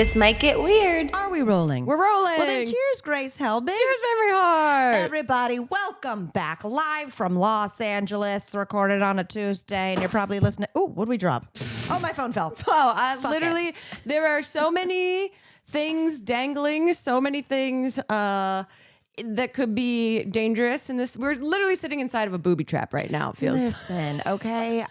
This might get weird. Are we rolling? We're rolling. Well, then cheers, Grace Helbig. Cheers, Mamrie Hart. Everybody, welcome back live from Los Angeles, recorded on a Tuesday, and you're probably listening. Oh, what did we drop? Oh, my phone fell. Literally, there are so many things dangling, so many things that could be dangerous in this. We're literally sitting inside of a booby trap right now, it feels. Listen, okay,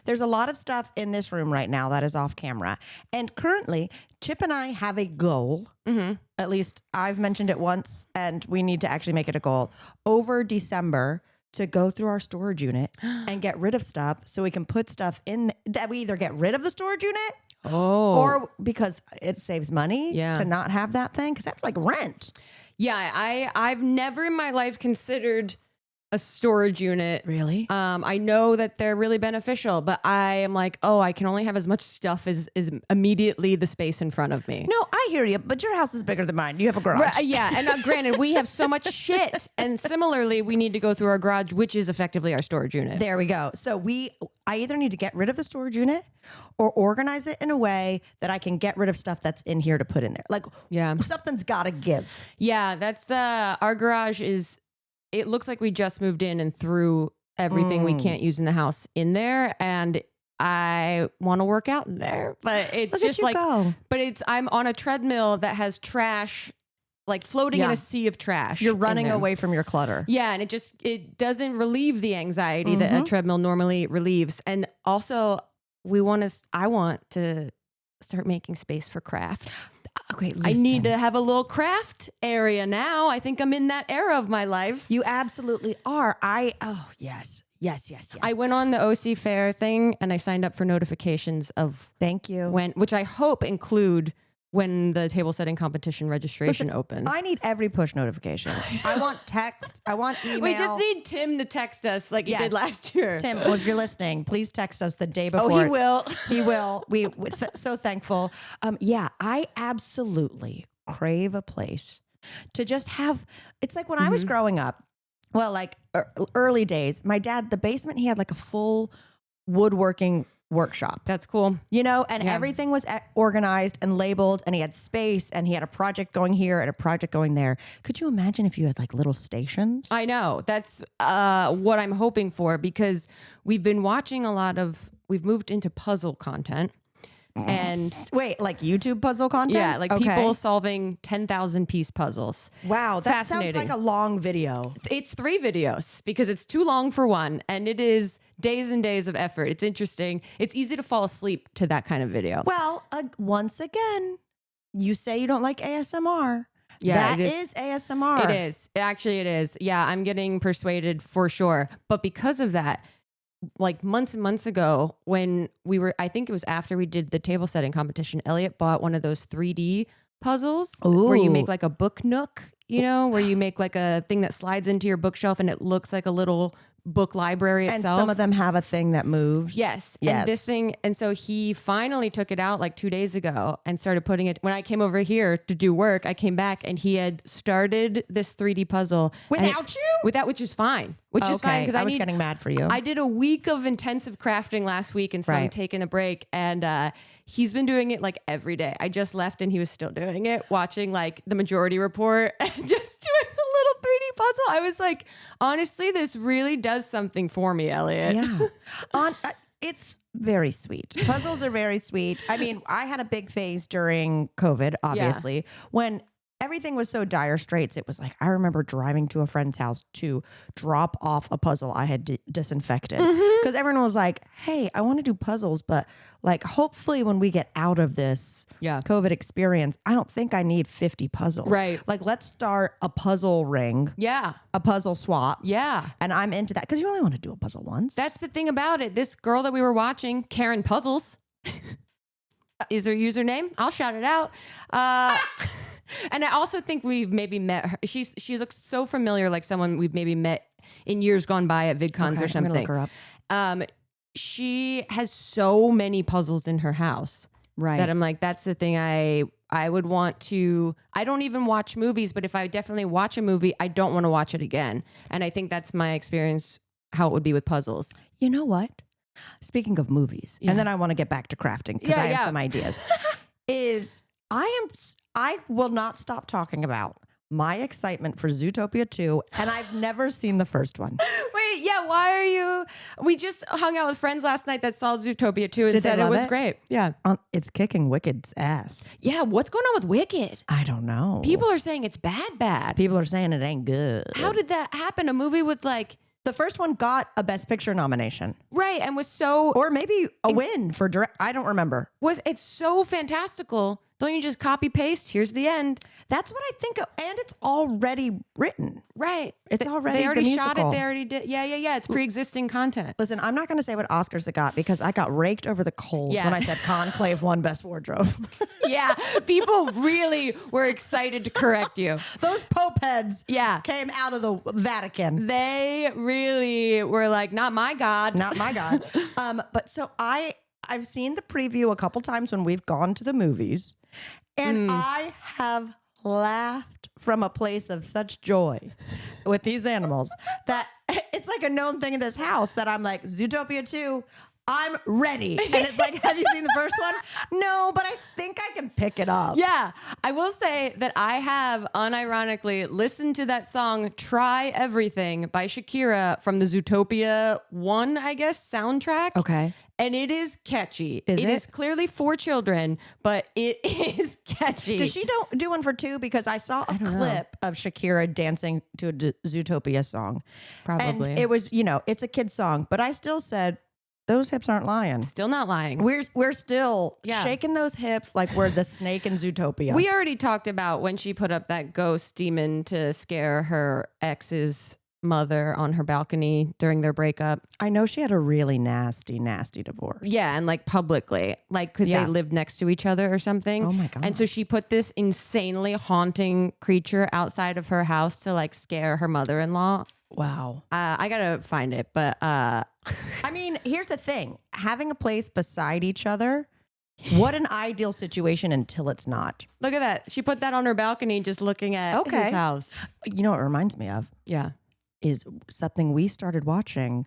there's a lot of stuff in this room right now that is off camera. And currently, Chip and I have a goal. Mm-hmm. At least I've mentioned it once, and we need to actually make it a goal over December to go through our storage unit and get rid of stuff so we can put stuff in that we either get rid of the storage unit or because it saves money to not have that thing, because that's like rent. Yeah, I've never in my life considered a storage unit. Really? I know that they're really beneficial, but I am like, I can only have as much stuff as is immediately the space in front of me. No, I hear you, but your house is bigger than mine. You have a garage. Right, yeah, and granted, we have so much shit. And similarly, we need to go through our garage, which is effectively our storage unit. There we go. So I either need to get rid of the storage unit or organize it in a way that I can get rid of stuff that's in here to put in there. Like, something's got to give. Yeah, our garage is... It looks like we just moved in and threw everything we can't use in the house in there. And I want to work out in there, but it's Look just at you go. But I'm on a treadmill that has trash, like floating in a sea of trash. You're running away from your clutter. Yeah. And it doesn't relieve the anxiety that a treadmill normally relieves. And also I want to start making space for crafts. Okay, listen. I need to have a little craft area now. I think I'm in that era of my life. You absolutely are. Yes. I went on the OC Fair thing and I signed up for notifications of Thank you. which I hope include when the table setting competition registration opens. I need every push notification. I want text. I want email. We just need Tim to text us like he did last year. Tim, if you're listening, please text us the day before. Oh, he will. He will. We're so thankful. I absolutely crave a place to just have. It's like when I was growing up, well, like early days, my dad, the basement, he had like a full woodworking workshop. That's cool. And everything was organized and labeled, and he had space, and he had a project going here and a project going there. Could you imagine if you had like little stations? I know. That's what I'm hoping for, because we've been watching we've moved into puzzle content. And wait, like YouTube puzzle content? Yeah, like people solving 10,000 piece puzzles. Wow, that sounds like a long video. It's 3 videos because it's too long for one, and it is days and days of effort. It's interesting. It's easy to fall asleep to that kind of video. Well, once again, you say you don't like ASMR. Yeah, that is ASMR. It is. Actually, it is. Yeah, I'm getting persuaded for sure. But because of that, like months and months ago when I think it was after we did the table setting competition, Elliot bought one of those 3D puzzles where you make like a book nook, where you make like a thing that slides into your bookshelf and it looks like a little book library itself. And some of them have a thing that moves. Yes. And this thing, and so he finally took it out like 2 days ago and started putting it. When I came over here to do work, I came back and he had started this 3D puzzle without you? Without, which is fine. Which is fine because I was getting mad for you. I did a week of intensive crafting last week, and so I'm taking a break. And he's been doing it like every day. I just left and he was still doing it, watching like the Majority Report and just doing a little 3D puzzle. I was like, honestly, this really does something for me, Elliot. Yeah. It's very sweet. Puzzles are very sweet. I mean, I had a big phase during COVID, obviously, when everything was so dire straits. It was like, I remember driving to a friend's house to drop off a puzzle I had disinfected. Because everyone was like, hey, I want to do puzzles, but like, hopefully when we get out of this COVID experience, I don't think I need 50 puzzles. Right. Like, let's start a puzzle ring. Yeah. A puzzle swap. Yeah. And I'm into that because you only want to do a puzzle once. That's the thing about it. This girl that we were watching, Karen Puzzles, is her username. I'll shout it out. And I also think we've maybe met her. She looks so familiar, like someone we've maybe met in years gone by at VidCons or something. I'm gonna look her up. She has so many puzzles in her house. Right. That I'm like, that's the thing I would want to. I don't even watch movies, but if I definitely watch a movie, I don't want to watch it again. And I think that's my experience, how it would be with puzzles. You know what? Speaking of movies, and then I want to get back to crafting because I have some ideas. is I will not stop talking about my excitement for Zootopia 2, and I've never seen the first one. Wait, yeah, why are you? We just hung out with friends last night that saw Zootopia 2 and Did they said it love was it? great. Yeah. It's kicking Wicked's ass. Yeah, what's going on with Wicked? I don't know. People are saying it's bad. People are saying it ain't good. How did that happen? A movie with like... The first one got a Best Picture nomination. Right, and was so... Or maybe a win for direct. I don't remember. It's so fantastical. Don't you just copy paste? Here's the end. That's what I think of. And it's already written. Right. It's already They already the shot it. musical. They already did. Yeah. It's pre-existing content. Listen, I'm not going to say what Oscars it got because I got raked over the coals Yeah. when I said Conclave won Best Wardrobe. Yeah, people really were excited to correct you. Those Pope heads Yeah. came out of the Vatican. They really were like, not my God. Not my God. But so I've seen the preview a couple times when we've gone to the movies, and I have laughed from a place of such joy with these animals that it's like a known thing in this house that I'm like, Zootopia 2, I'm ready. And it's like, have you seen the first one? No, but I think I can pick it up. Yeah, I will say that I have unironically listened to that song Try Everything by Shakira from the Zootopia 1, I guess, soundtrack. Okay. And it is catchy. Is it? It is clearly for children, but it is catchy. Does she do one for 2? Because I saw a clip of Shakira dancing to a Zootopia song. Probably. And it was, it's a kid's song, but I still said, those hips aren't lying. Still not lying. We're still Yeah. shaking those hips like we're the snake in Zootopia. We already talked about when she put up that ghost demon to scare her ex's mother on her balcony during their breakup. I know she had a really nasty, nasty divorce. Yeah, and like publicly, like because Yeah. they lived next to each other or something. Oh my God. And so she put this insanely haunting creature outside of her house to like scare her mother-in-law. Wow. I gotta find it, but I mean, here's the thing. Having a place beside each other, what an ideal situation until it's not. look at that. She put that on her balcony just looking at Okay. his house. You know what it reminds me of? Yeah. Is something we started watching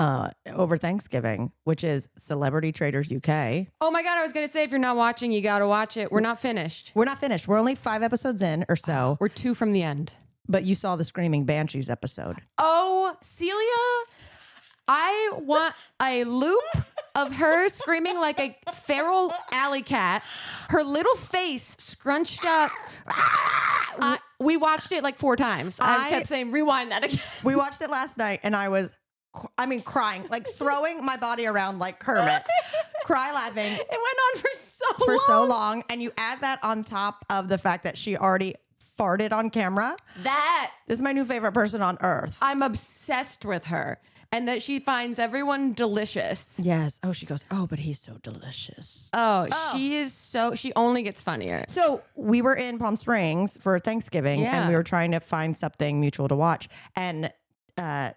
over Thanksgiving, which is Celebrity Traitors UK. Oh my God, I was gonna say if you're not watching, you gotta watch it. We're not finished. We're not finished. We're only 5 episodes in or so, We're 2 from the end. but you saw the Screaming Banshees episode. Oh, Celia, I want a loop of her screaming like a feral alley cat, her little face scrunched up. We watched it like 4 times. I kept saying, rewind that again. We watched it last night and I was, crying, like throwing my body around like Kermit, cry laughing It went on for so long. And you add that on top of the fact that she already farted on camera. This is my new favorite person on earth. I'm obsessed with her. And that she finds everyone delicious. Yes. Oh, she goes, oh, but he's so delicious. She is so, she only gets funnier. So we were in Palm Springs for Thanksgiving Yeah. and we were trying to find something mutual to watch. And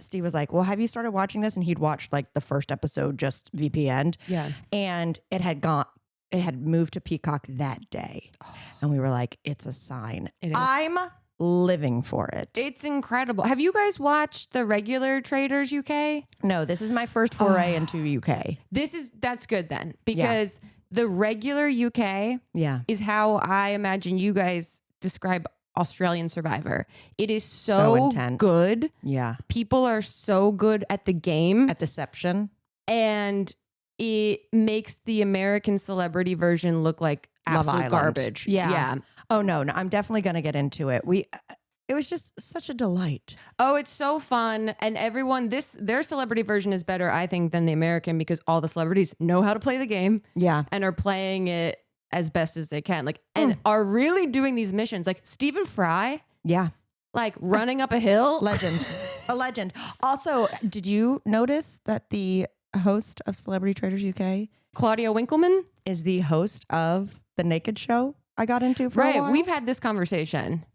Steve was like, well, have you started watching this? And he'd watched like the first episode, just VPN. Yeah. And it had moved to Peacock that day. And we were like, it's a sign. It is. I'm living for it. It's incredible. Have you guys watched the regular Traitors UK? No, this is my first foray into UK. That's good then, because the regular UK Yeah. is how I imagine you guys describe Australian Survivor. It is So so intense. good. Yeah. People are so good at the game, At Deception. and it makes the American celebrity version look like Love absolute Island. garbage. Yeah. Oh, no, I'm definitely going to get into it. It was just such a delight. Oh, it's so fun. And everyone, their celebrity version is better, I think, than the American, because all the celebrities know how to play the game. Yeah. And are playing it as best as they can. Like, and are really doing these missions. Like Stephen Fry, Yeah. like running up a hill. Legend. A legend. Also, did you notice that the host of Celebrity Traitors UK Claudia Winkleman. is the host of The Naked Show I got into for a Right. while? We've had this conversation.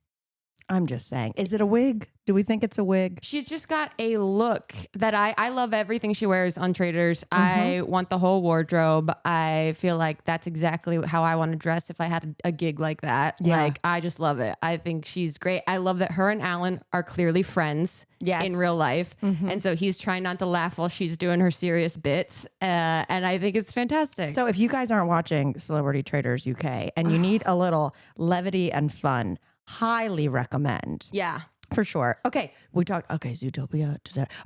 I'm just saying. Is it a wig? Do we think it's a wig? She's just got a look that I love everything she wears on Traitors. I want the whole wardrobe. I feel like that's exactly how I want to dress if I had a gig like that. Yeah. Like, I just love it. I think she's great. I love that her and Alan are clearly friends in real life. And so he's trying not to laugh while she's doing her serious bits. And I think it's fantastic. So if you guys aren't watching Celebrity Traitors UK and you need a little levity and fun, highly recommend. Yeah. For sure. Okay. We talked, Zootopia.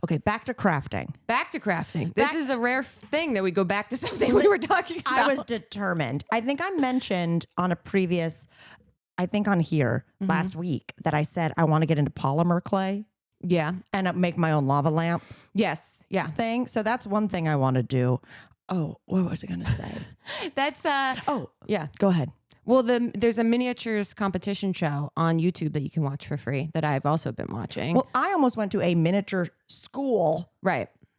Okay. Back to crafting. This is a rare thing that we go back to something we were talking about. I was determined. I think I mentioned on a previous, on here last week that I said I want to get into polymer clay. Yeah. And make my own lava lamp. Yes. Yeah. Thing. So that's one thing I want to do. Oh, what was I going to say? That's, yeah. Go ahead. Well, there's a miniatures competition show on YouTube that you can watch for free that I've also been watching. Well, I almost went to a miniature school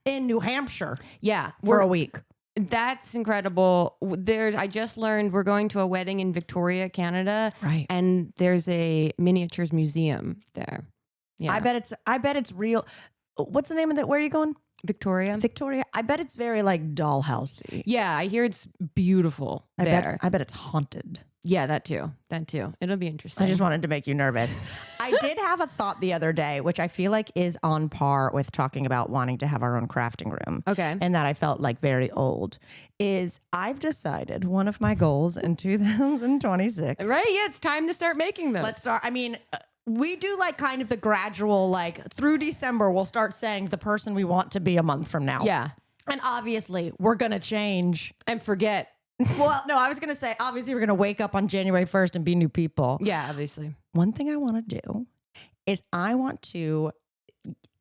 in New Hampshire. Yeah. For a week. That's incredible. I just learned we're going to a wedding in Victoria, Canada. Right. And there's a miniatures museum there. Yeah. I bet it's real. What's the name of that? Where are you going? Victoria. I bet it's very like dollhousey. Yeah, I hear it's beautiful there. I bet it's haunted. Yeah, that too. It'll be interesting. I just wanted to make you nervous. I did have a thought the other day, which I feel like is on par with talking about wanting to have our own crafting room. Okay. And that I felt like very old. Is I've decided one of my goals in 2026. Right? Yeah, it's time to start making them. Let's start. I mean, we do like kind of the gradual, like through December, we'll start saying the person we want to be a month from now. Yeah. And obviously we're going to change. And forget. Well, no, I was going to say, obviously we're going to wake up on January 1st and be new people. Yeah, obviously. One thing I want to do is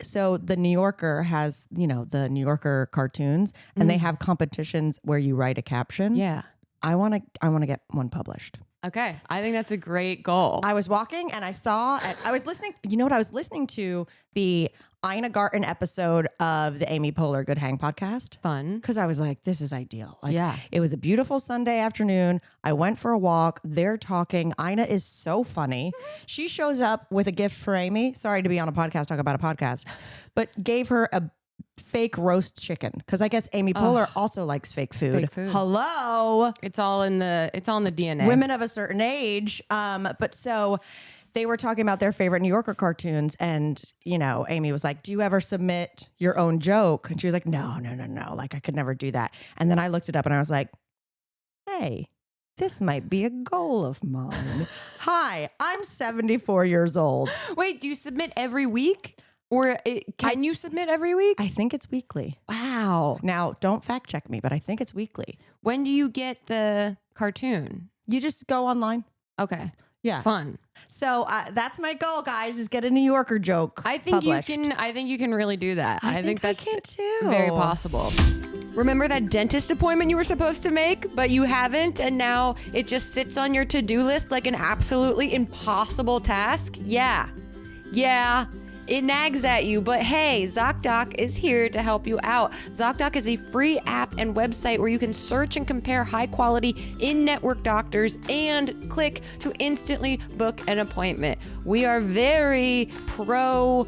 so the New Yorker has, the New Yorker cartoons and they have competitions where you write a caption. Yeah. I want to get one published. Okay. I think that's a great goal. I was walking and I was listening. You know what? I was listening to the Ina Garten episode of the Amy Poehler Good Hang podcast. Fun. Because I was like, this is ideal. Like, yeah. It was a beautiful Sunday afternoon. I went for a walk. They're talking. Ina is so funny. She shows up with a gift for Amy. Sorry to be on a podcast, talk about a podcast, but gave her a fake roast chicken because I guess Amy Poehler also likes fake food. Hello, it's all in the DNA. Women of a certain age. But so they were talking about their favorite New Yorker cartoons, and Amy was like, "Do you ever submit your own joke?" And she was like, "No. Like I could never do that." And then I looked it up, and I was like, "Hey, this might be a goal of mine." Hi, I'm 74 years old. Wait, do you submit every week? Or can you submit every week? I think it's weekly. Wow. Now, don't fact check me, but I think it's weekly. When do you get the cartoon? You just go online. Okay. Yeah. Fun. So that's my goal, guys, is get a New Yorker joke published. I think you can really do that. I think that's I can too. Very possible. Remember that dentist appointment you were supposed to make, but you haven't, and now it just sits on your to-do list like an absolutely impossible task? Yeah. It nags at you, but hey, ZocDoc is here to help you out. ZocDoc is a free app and website where you can search and compare high-quality in-network doctors and click to instantly book an appointment. We are very pro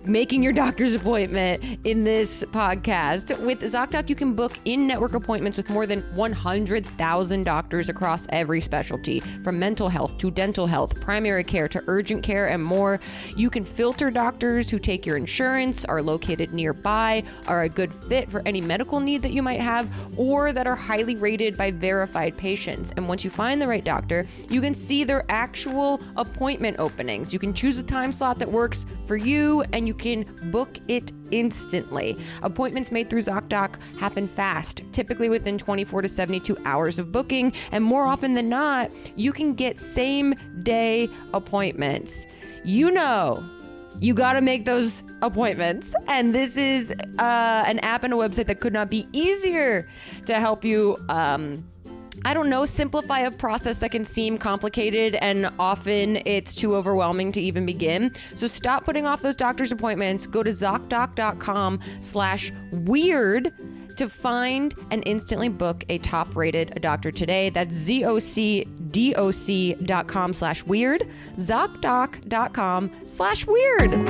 making your doctor's appointment in this podcast. With ZocDoc, you can book in-network appointments with more than 100,000 doctors across every specialty, from mental health to dental health, primary care to urgent care, and more. You can filter doctors who take your insurance, are located nearby, are a good fit for any medical need that you might have, or that are highly rated by verified patients. And once you find the right doctor, you can see their actual appointment openings. You can choose a time slot that works for you, and you can book it instantly. Appointments made through ZocDoc happen fast, typically within 24 to 72 hours of booking, and more often than not, you can get same-day appointments. You got to make those appointments. And this is an app and a website that could not be easier to help you, simplify a process that can seem complicated, and often it's too overwhelming to even begin. So stop putting off those doctor's appointments. Go to ZocDoc.com/weird To find and instantly book a top-rated doctor today, that's ZocDoc.com/weird, ZocDoc.com/weird.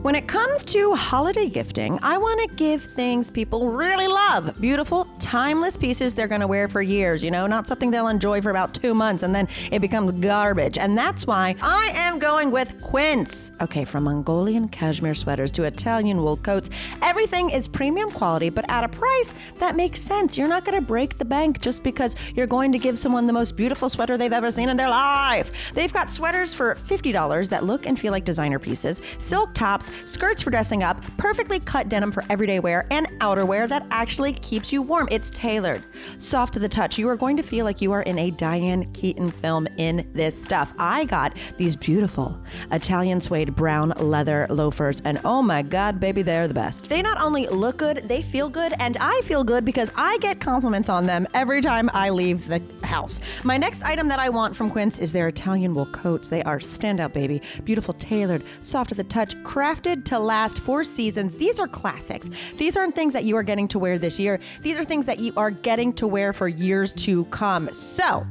When it comes to holiday gifting, I want to give things people really love. Beautiful, timeless pieces they're going to wear for years, not something they'll enjoy for about 2 months and then it becomes garbage. And that's why I am going with Quince. Okay, from Mongolian cashmere sweaters to Italian wool coats, everything is premium quality, but at a price that makes sense. You're not going to break the bank just because you're going to give someone the most beautiful sweater they've ever seen in their life. They've got sweaters for $50 that look and feel like designer pieces, silk tops, skirts for dressing up, perfectly cut denim for everyday wear, and outerwear that actually keeps you warm. It's tailored, soft to the touch. You are going to feel like you are in a Diane Keaton film in this stuff. I got these beautiful Italian suede brown leather loafers, and oh my God, baby, they're the best. They not only look good, they feel good, and I feel good because I get compliments on them every time I leave the house. My next item that I want from Quince is their Italian wool coats. They are standout, baby. Beautiful, tailored, soft to the touch, crafted to last 4 seasons. These are classics. These aren't things that you are getting to wear this year. These are things that you are getting to wear for years to come. So,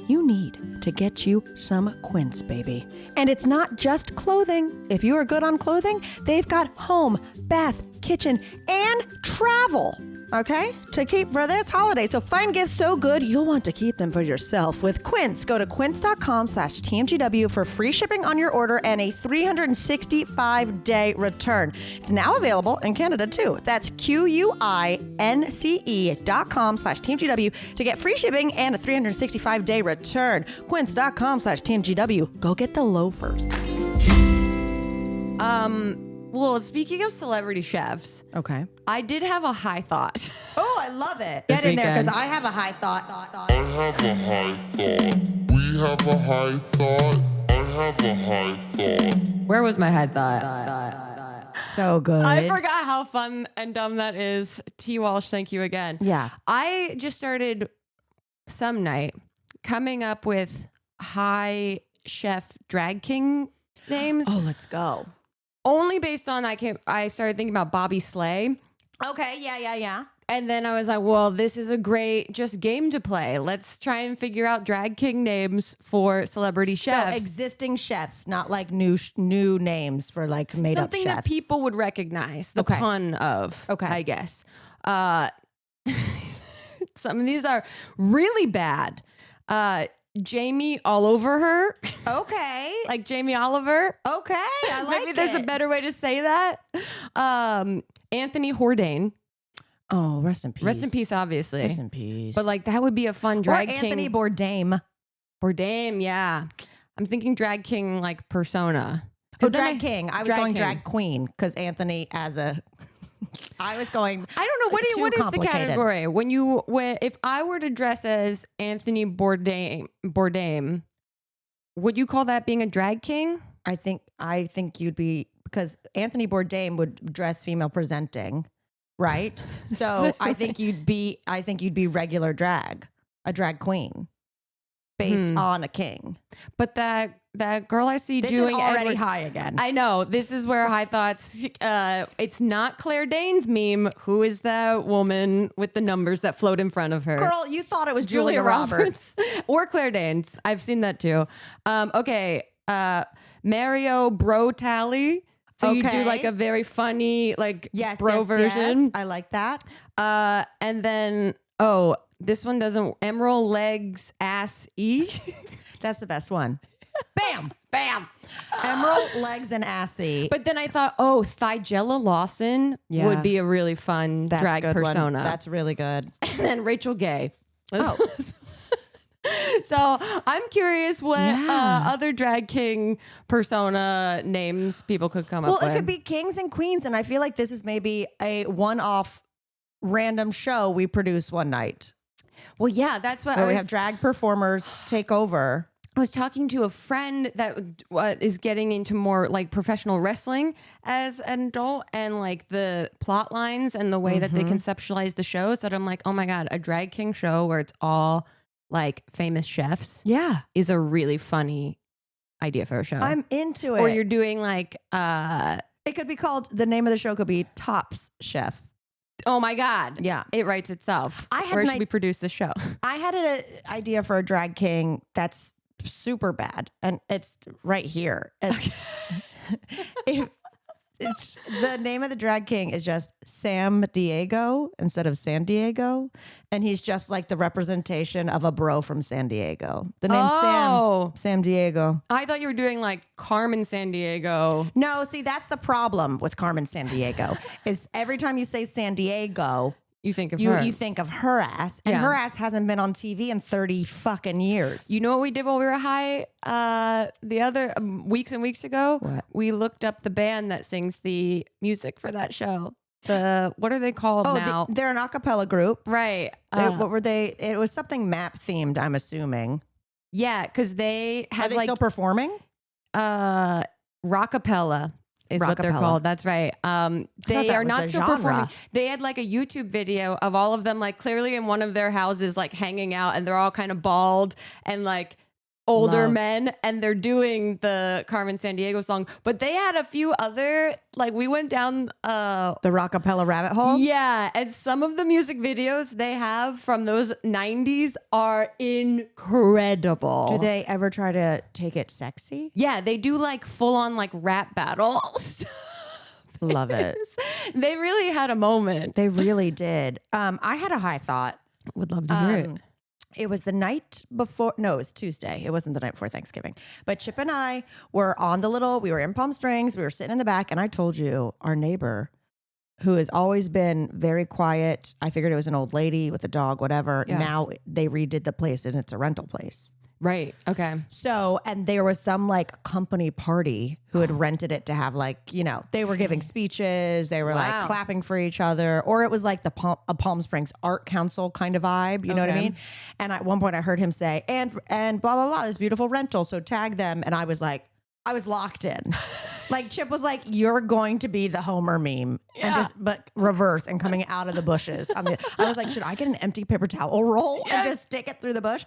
you need to get you some Quince, baby. And it's not just clothing. If you are good on clothing, they've got home, bath, kitchen, and travel. Okay? To keep for this holiday. So find gifts so good, you'll want to keep them for yourself. With Quince, go to quince.com/TMGW for free shipping on your order and a 365-day return. It's now available in Canada too. That's QUINCE.com/TMGW to get free shipping and a 365-day return. Quince.com/TMGW. Go get the loafers. Well, speaking of celebrity chefs, Okay. I did have a high thought. Oh, I love it. This Get in there because weekend. I have a high thought. I have a high thought. We have a high thought. I have a high thought. Where was my high thought? So good. I forgot how fun and dumb that is. T. Walsh, thank you again. Yeah. I just started some night coming up with high chef drag king names. Oh, let's go. Only based on I started thinking about Bobby Slay. Okay. Yeah. And then I was like, well, this is a great just game to play. Let's try and figure out drag king names for celebrity chefs. So existing chefs, not like new names for like made Something up chefs. that people would recognize the pun of, I guess. Some of these are really bad. Jamie all over her. Okay. Like Jamie Oliver. Okay. I like Maybe there's a better way to say that. Anthony Bourdain. Oh, rest in peace. Rest in peace, obviously. Rest in peace. But like that would be a fun drag or Anthony king. Bourdain. Bourdain, yeah. I'm thinking drag king like persona. Oh, drag king. I was going king. drag queen because Anthony as a... I was going... I don't know. What is the category? If I were to dress as Anthony Bourdain, would you call that being a drag king? I think you'd be... Because Anthony Bourdain would dress female presenting, right? So I think you'd be regular drag, a drag queen, based on a king. But that girl I see This doing is already Edward, high again. I know. This is where high thoughts. It's not Claire Danes' meme. Who is that woman with the numbers that float in front of her? Girl, you thought it was Julia Roberts. Or Claire Danes. I've seen that too. Okay. Mario Bro Tally. So you do like a very funny bro version. Yes. I like that. And then this one doesn't. Emerald Legs Ass E. That's the best one. Bam, bam. Emerald Legs and Assy. But then I thought, Thigella Lawson would be a really fun That's drag a good persona. One. That's really good. And then Rachel Gay. Oh. So I'm curious what other drag king persona names people could come up with. Well, it could be kings and queens, and I feel like this is maybe a one-off random show we produce one night. Well, yeah, that's what we have drag performers take over. I was talking to a friend that is getting into more like professional wrestling as an adult, and like the plot lines and the way that they conceptualize the shows, that I'm like, oh my God, a drag king show where it's all like famous chefs is a really funny idea for a show. I'm into it. Or you're doing like It could be called, the name of the show could be Tops Chef. Oh my God. Yeah. It writes itself. I had Where an should we produce the show? I had an idea for a drag king that's super bad, and it's right here. It's the name of the drag king is just Sam Diego instead of San Diego, and he's just like the representation of a bro from San Diego. The name Sam Diego. I thought you were doing like Carmen San Diego. No, see, that's the problem with Carmen San Diego is every time you say San Diego, You think of her. you think of her ass, and Yeah. her ass hasn't been on TV in 30 fucking years. You know what we did while we were high the other weeks and weeks ago? What? We looked up the band that sings the music for that show. What are they called now? They're an a cappella group. Right. What were they? It was something map themed, I'm assuming. Yeah, because they Are had they like still performing? rockapella is what they're Rockapella. called. That's right. They that are was not the still genre. performing. They had like a YouTube video of all of them, like clearly in one of their houses, like hanging out, and they're all kind of bald and like older Love. men, and they're doing the Carmen San Diego song. But they had a few other, like we went down The rockapella rabbit hole? yeah, and some of the music videos they have from those 90s are incredible. Do they ever try to take it sexy? Yeah, they do like full on like rap battles. Love it. They really had a moment. They really did. I had a high thought. Would love to hear it. It was the night before. No, it was Tuesday. It wasn't the night before Thanksgiving. But Chip and I were we were in Palm Springs. We were sitting in the back, and I told you our neighbor, who has always been very quiet. I figured it was an old lady with a dog, whatever. Yeah. Now they redid the place, and it's a rental place. Right. Okay. So, and there was some like company party who had rented it to have like, they were giving speeches, they were Wow. like clapping for each other, or it was like a Palm Springs Art Council kind of vibe, you know what I Okay. mean? And at one point I heard him say, and blah, blah, blah, this beautiful rental, so tag them. And I was locked in. Like Chip was like, you're going to be the Homer meme but reverse and coming out of the bushes. I was like, should I get an empty paper towel roll and just stick it through the bush?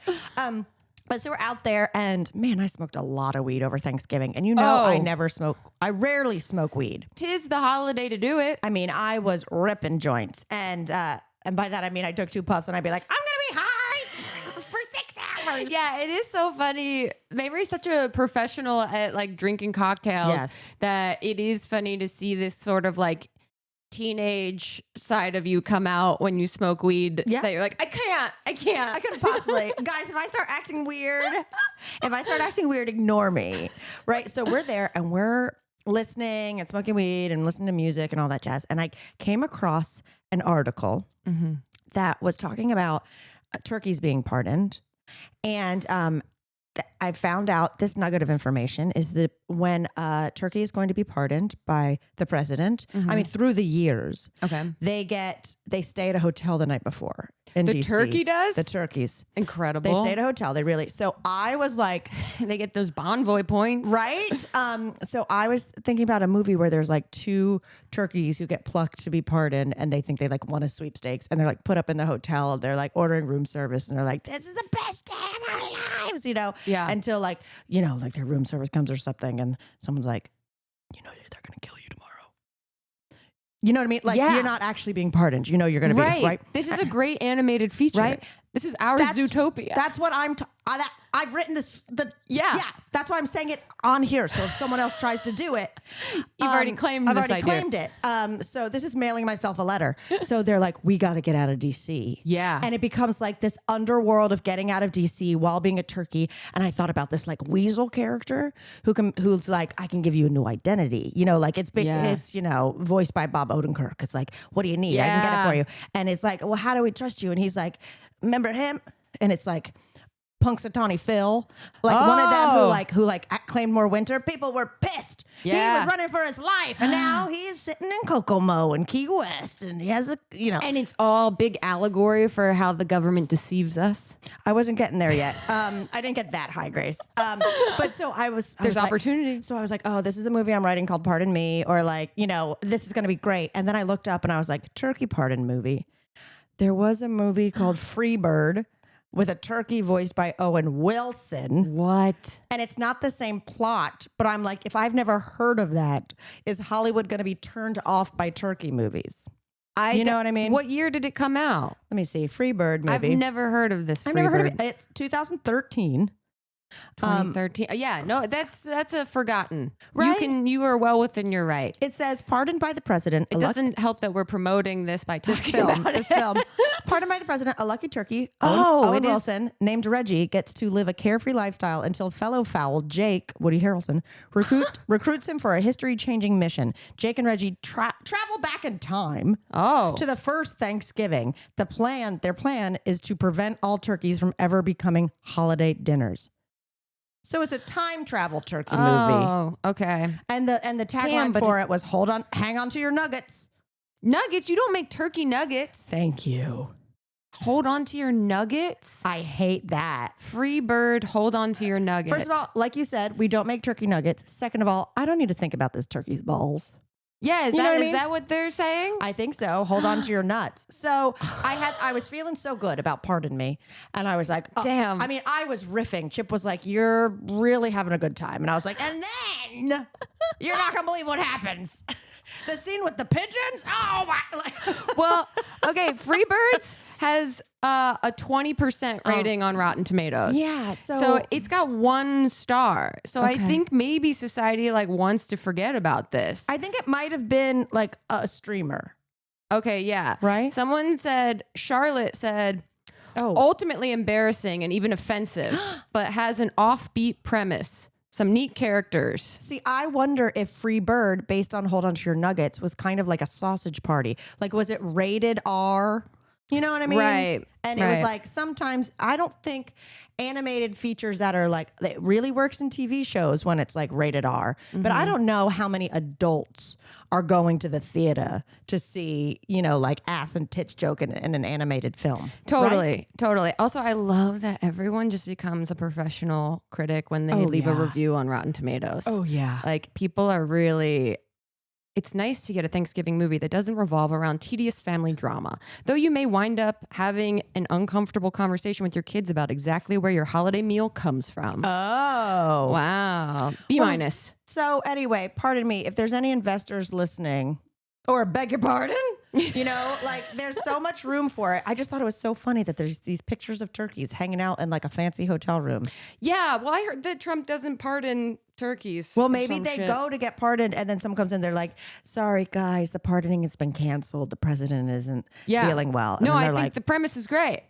But so we're out there, and man, I smoked a lot of weed over Thanksgiving. And I rarely smoke weed. 'Tis the holiday to do it. I mean, I was ripping joints. And by that, I mean, I took 2 puffs and I'd be like, I'm going to be high for 6 hours. Yeah, it is so funny. Mamrie's such a professional at like drinking cocktails Yes. that it is funny to see this sort of like teenage side of you come out when you smoke weed. Yeah. That you're like, I can't. I couldn't possibly. Guys, if I start acting weird, ignore me. Right? So we're there and we're listening and smoking weed and listening to music and all that jazz. And I came across an article that was talking about turkeys being pardoned. And I found out this nugget of information is that when turkey is going to be pardoned by the president, I mean, through the years, Okay. they stay at a hotel the night before in The DC. turkey does? The turkeys. Incredible. They stay at a hotel. So I was like, They get those Bonvoy points. right? So I was thinking about a movie where there's like 2 turkeys who get plucked to be pardoned, and they think they like won a sweepstakes, and they're like put up in the hotel. They're like ordering room service, and they're like, "This is the best day of our lives," Yeah. Until like their room service comes or something, and someone's like, they're gonna kill you tomorrow. You know what I mean? Like you're not actually being pardoned. You're gonna be right. This is a great animated feature. Right? This is our Zootopia. That's what I've written this. That's why I'm saying it on here. So if someone else tries to do it, You've already claimed I've this already idea. claimed it. So this is mailing myself a letter. So they're like, we got to get out of DC. Yeah. And it becomes like this underworld of getting out of DC while being a turkey. And I thought about this like weasel character who's like, I can give you a new identity. Like it's big. Yeah. It's voiced by Bob Odenkirk. It's like, what do you need? I can get it for you. And it's like, well, how do we trust you? And he's like, remember him? And it's like Punxsutawney Phil, like one of them who claimed more winter. People were pissed. Yeah. He was running for his life, and now he's sitting in Kokomo and Key West, and he has And it's all big allegory for how the government deceives us. I wasn't getting there yet. I didn't get that high, Grace. But so There's opportunity. So I was like, oh, this is a movie I'm writing called Pardon Me, or like, this is going to be great. And then I looked up and I was like, turkey pardon movie. There was a movie called Free Bird with a turkey voiced by Owen Wilson. What? And it's not the same plot, but I'm like, if I've never heard of that, is Hollywood going to be turned off by turkey movies? You know what I mean? What year did it come out? Let me see. Freebird movie. I've never heard of this. I've never heard of it. It's 2013. 2013. Yeah, no, that's a forgotten. Right? You are well within your right. It says, pardoned by the president. It doesn't help that we're promoting this by talking about This it. film. Pardoned by the president, a lucky turkey, Oh, Owen it is- Wilson, named Reggie, gets to live a carefree lifestyle until fellow fowl Jake, Woody Harrelson, recruits him for a history-changing mission. Jake and Reggie travel back in time to the first Thanksgiving. Their plan is to prevent all turkeys from ever becoming holiday dinners. So it's a time travel turkey movie. Oh, okay. And the tagline for it was, hang on to your nuggets. Nuggets? You don't make turkey nuggets. Thank you. Hold on to your nuggets? I hate that. Free bird, hold on to your nuggets. First of all, like you said, we don't make turkey nuggets. Second of all, I don't need to think about this turkey's balls. yeah, is You know what I mean? that what they're saying? I think so. Hold on to your nuts. So I was feeling so good about Pardon Me. And I was like, oh, Damn. I mean, I was riffing. Chip was like, you're really having a good time. And I was like, and then you're not going to believe what happens. The scene with the pigeons. Oh my. Well, okay. Freebirds has a 20% rating on Rotten Tomatoes. Yeah. So it's got 1 star. So I Okay. think maybe society wants to forget about this. I think it might have been like a streamer. Okay, yeah. Right? Charlotte said, Oh. ultimately embarrassing and even offensive, but has an offbeat premise. Some neat characters. See, I wonder if Free Bird, based on Hold On to Your Nuggets, was kind of like a sausage party. Like, was it rated R? You know what I mean? Right. And it was like, sometimes I don't think animated features that are like, it really works in TV shows when it's like rated R. But I don't know how many adults are going to the theater to see, like ass and tits joke in an animated film. Totally. Also, I love that everyone just becomes a professional critic when they leave a review on Rotten Tomatoes. Oh, yeah. Like, people are really... It's nice to get a Thanksgiving movie that doesn't revolve around tedious family drama, though you may wind up having an uncomfortable conversation with your kids about exactly where your holiday meal comes from. Oh. Wow. B minus. So anyway, pardon me, if there's any investors listening, or beg your pardon, there's so much room for it. I just thought it was so funny that there's these pictures of turkeys hanging out in like a fancy hotel room. Yeah, well, I heard that Trump doesn't pardon turkeys. Well, or maybe some they shit. go to get pardoned and then someone comes in, they're like, sorry guys, the pardoning has been canceled. The president isn't feeling well. And No, then I they're think like, the premise is great.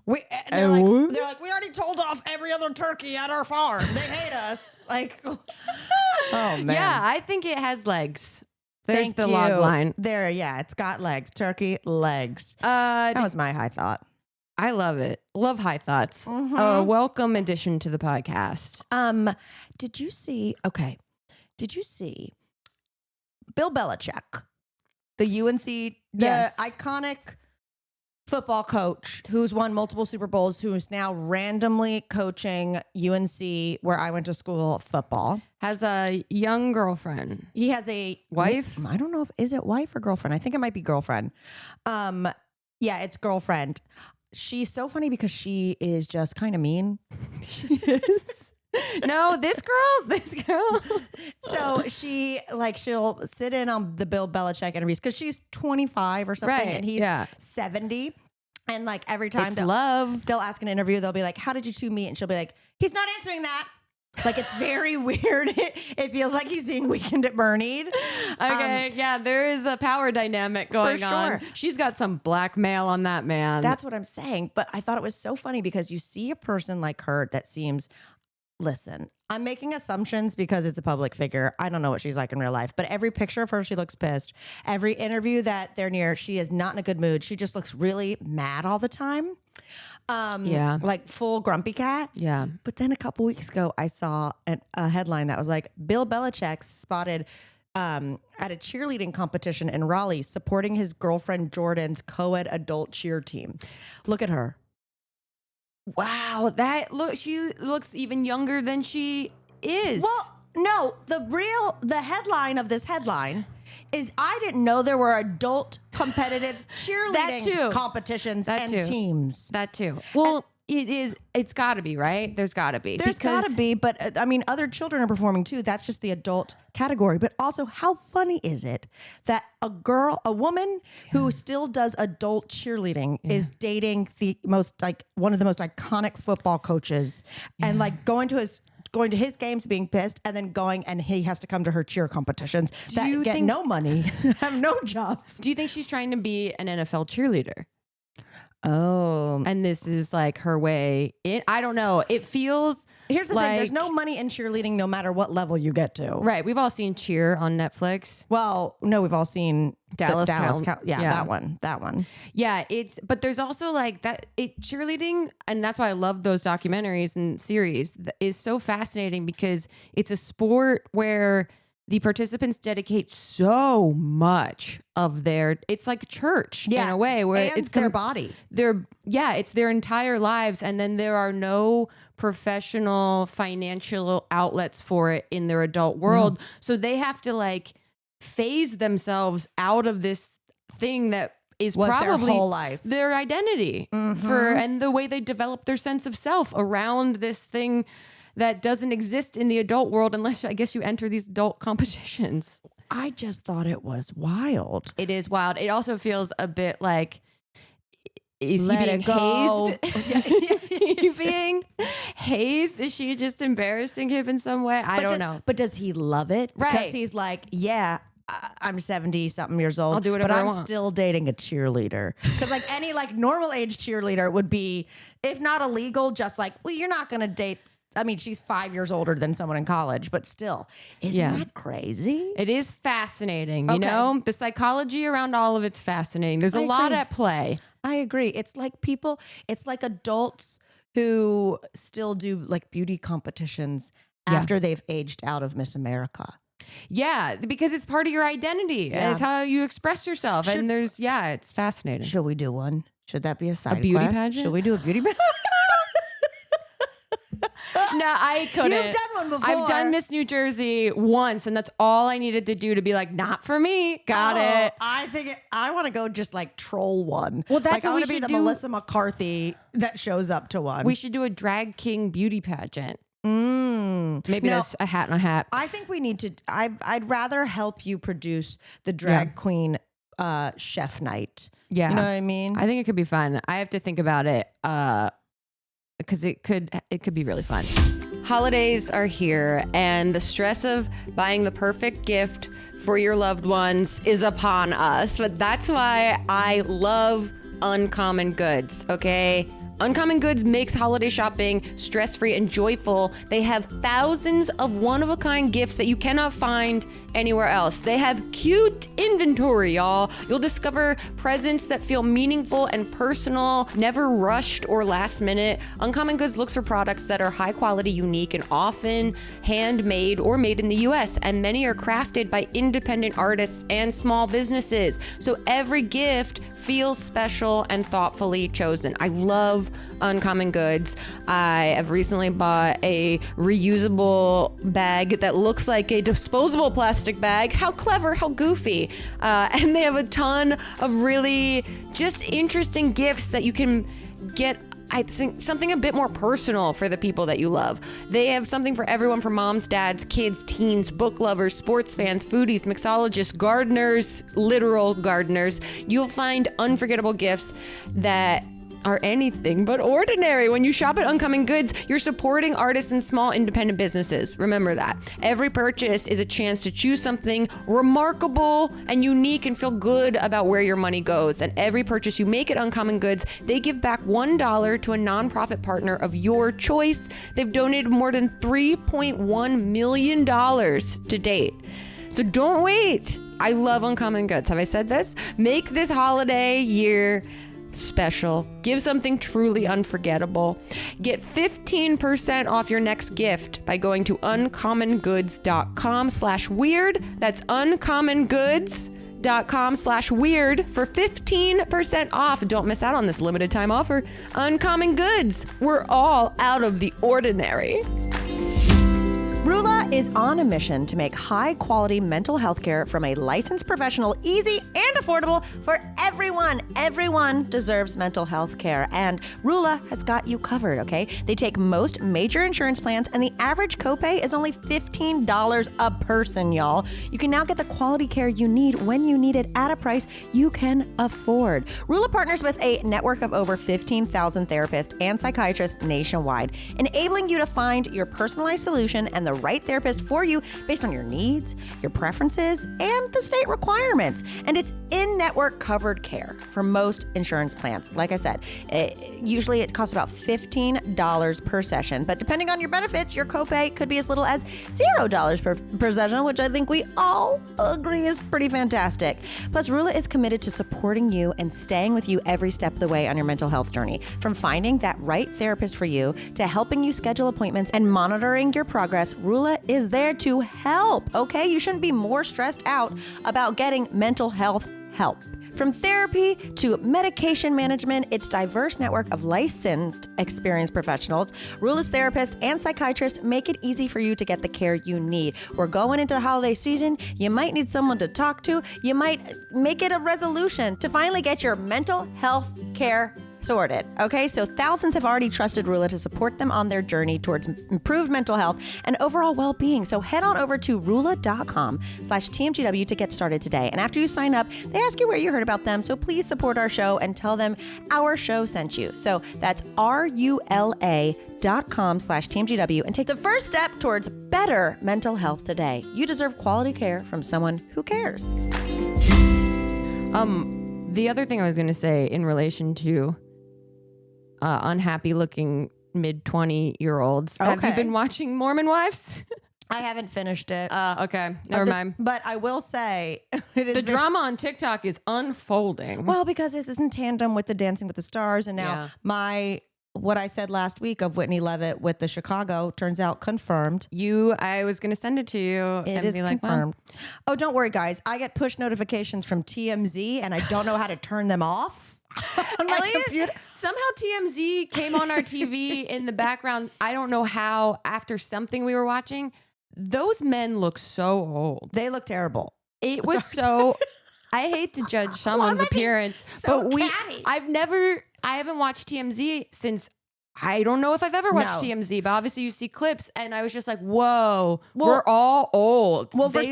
they're like, we already told off every other turkey at our farm. They hate us. Like, oh man. Yeah, I think it has legs. There's Thank the you. log line. There, yeah, it's got legs. Turkey legs. Uh, That was my high thought. I love it. Love high thoughts. Mm-hmm. A welcome addition to the podcast. Did you see Bill Belichick, the UNC, the Yes. iconic football coach who's won multiple Super Bowls, who is now randomly coaching UNC, where I went to school, football. Has a young girlfriend. He has a Wife? I don't know is it wife or girlfriend? I think it might be girlfriend. Yeah, it's girlfriend. She's so funny because she is just kind of mean. She is. No, this girl. So she'll sit in on the Bill Belichick interviews because she's 25 or something, Right, and he's yeah. 70. And like every time It's love. they'll ask an interview, they'll be like, "How did you two meet?" And she'll be like, "He's not answering that." Like, it's very weird. It feels like he's being weakened at Bernie. Okay, yeah, there is a power dynamic going on. sure. She's got some blackmail on that man. That's what I'm saying. But I thought it was so funny because you see a person like her that seems, listen, I'm making assumptions because it's a public figure. I don't know what she's like in real life, but every picture of her, she looks pissed. Every interview that they're near, she is not in a good mood. She just looks really mad all the time. Yeah. Like full grumpy cat. Yeah. But then a couple weeks ago, I saw a headline that was like, Bill Belichick spotted at a cheerleading competition in Raleigh supporting his girlfriend Jordan's co-ed adult cheer team. Look at her. Wow, she looks even younger than she is. Well, no, the headline of this headline is I didn't know there were adult competitive cheerleading too. competitions That and too. teams. That too. Well, It's got to be, right? There's got to be. There's got to be, but I mean, other children are performing too. That's just the adult category. But also, how funny is it that a woman who still does adult cheerleading is dating the one of the most iconic football coaches and like going to his games, being pissed, and then going and he has to come to her cheer competitions that get no money, have no jobs. Do you think she's trying to be an NFL cheerleader? Oh. And this is like her way in. I don't know. It feels. Here's the thing. There's no money in cheerleading no matter what level you get to. Right. We've all seen Cheer on Netflix. Well, no, we've all seen Dallas. That one. Yeah. But there's also like that cheerleading. And that's why I love those documentaries and series is so fascinating because it's a sport where the participants dedicate so much of it's like church in a way where it's their body. It's their entire lives. And then there are no professional financial outlets for it in their adult world. No. So they have to like phase themselves out of this thing that is probably their whole life, their identity and the way they develop their sense of self around this thing that doesn't exist in the adult world unless I guess you enter these adult competitions. I just thought it was wild. It is wild. It also feels a bit like, is Let he being it go. hazed? Is he being hazed? Is she just embarrassing him in some way? I don't know. But does he love it? Right. Because he's like, I'm 70-something years old. I'll do whatever but I I'm want. still dating a cheerleader. Because like any like normal age cheerleader would be, if not illegal, just like, well, you're not going to date. I mean, she's 5 years older than someone in college, but still, isn't that crazy? It is fascinating. You know, the psychology around all of it's fascinating. There's a lot at play. I agree. It's like it's like adults who still do like beauty competitions after they've aged out of Miss America. Yeah, because it's part of your identity. Yeah. It's how you express yourself. And it's fascinating. Should we do one? Should that be a side beauty quest? pageant? Should we do a beauty pageant? No, I couldn't. You've done one before. I've done Miss New Jersey once, and that's all I needed to do to be like, not for me. Got it. I want to go just like troll one. Well, that's like, I what we want to be should the do. Melissa McCarthy that shows up to one. We should do a drag king beauty pageant. Maybe that's a hat and a hat. I think we need to. I'd rather help you produce the drag queen chef night. Yeah, you know what I mean. I think it could be fun. I have to think about it because it could be really fun. Holidays are here, and the stress of buying the perfect gift for your loved ones is upon us. But that's why I love Uncommon Goods. Okay. Uncommon Goods makes holiday shopping stress-free and joyful. They have thousands of one-of-a-kind gifts that you cannot find anywhere else. They have cute inventory, y'all. You'll discover presents that feel meaningful and personal, never rushed or last minute. Uncommon Goods looks for products that are high quality, unique, and often handmade or made in the US, and many are crafted by independent artists and small businesses. So every gift feels special and thoughtfully chosen. I love Uncommon Goods. I have recently bought a reusable bag that looks like a disposable plastic bag. How clever, how goofy. And they have a ton of really just interesting gifts that you can get. I think something a bit more personal for the people that you love. They have something for everyone, from moms, dads, kids, teens, book lovers, sports fans, foodies, mixologists, gardeners, literal gardeners. You'll find unforgettable gifts that are anything but ordinary. When you shop at Uncommon Goods, you're supporting artists and small independent businesses. Remember that. Every purchase is a chance to choose something remarkable and unique and feel good about where your money goes. And every purchase you make at Uncommon Goods, they give back $1 to a nonprofit partner of your choice. They've donated more than $3.1 million to date. So don't wait. I love Uncommon Goods. Have I said this? Make this holiday year special. Give something truly unforgettable. Get 15% off your next gift by going to uncommongoods.com/weird. That's uncommongoods.com/weird for 15% off. Don't miss out on this limited time offer. Uncommon Goods. We're all out of the ordinary. Rula Rula is on a mission to make high-quality mental health care from a licensed professional easy and affordable for everyone. Everyone deserves mental health care, and Rula has got you covered, okay? They take most major insurance plans, and the average copay is only $15 a person, y'all. You can now get the quality care you need when you need it at a price you can afford. Rula partners with a network of over 15,000 therapists and psychiatrists nationwide, enabling you to find your personalized solution and the right therapist for you based on your needs, your preferences, and the state requirements. And it's in-network covered care for most insurance plans. Like I said, usually it costs about $15 per session, but depending on your benefits, your copay could be as little as $0 per session, which I think we all agree is pretty fantastic. Plus, Rula is committed to supporting you and staying with you every step of the way on your mental health journey. From finding that right therapist for you to helping you schedule appointments and monitoring your progress, Rula is there to help, okay? You shouldn't be more stressed out about getting mental health help. From therapy to medication management, its diverse network of licensed, experienced professionals, Rula's therapists and psychiatrists make it easy for you to get the care you need. We're going into the holiday season. You might need someone to talk to. You might make it a resolution to finally get your mental health care sorted. Okay, so thousands have already trusted Rula to support them on their journey towards improved mental health and overall well-being. So head on over to rula.com/TMGW to get started today. And after you sign up, they ask you where you heard about them. So please support our show and tell them our show sent you. So that's RULA.com/TMGW and take the first step towards better mental health today. You deserve quality care from someone who cares. The other thing I was going to say in relation to unhappy looking mid-20-year-olds. Have you been watching Mormon Wives? I haven't finished it. Okay. Never mind. But I will say it is the drama on TikTok is unfolding. Well, because this is in tandem with the Dancing with the Stars. And now what I said last week of Whitney Levitt with the Chicago turns out confirmed. I was going to send it to you. It is confirmed. Well. Oh, don't worry, guys. I get push notifications from TMZ and I don't know how to turn them off. On my computer. Somehow TMZ came on our TV in the background. I don't know how, after something we were watching. Those men look so old. They look terrible. It was so... I hate to judge someone's appearance, but I haven't watched TMZ since... I don't know if I've ever watched TMZ, but obviously you see clips and I was just like, whoa, we're all old. Well, for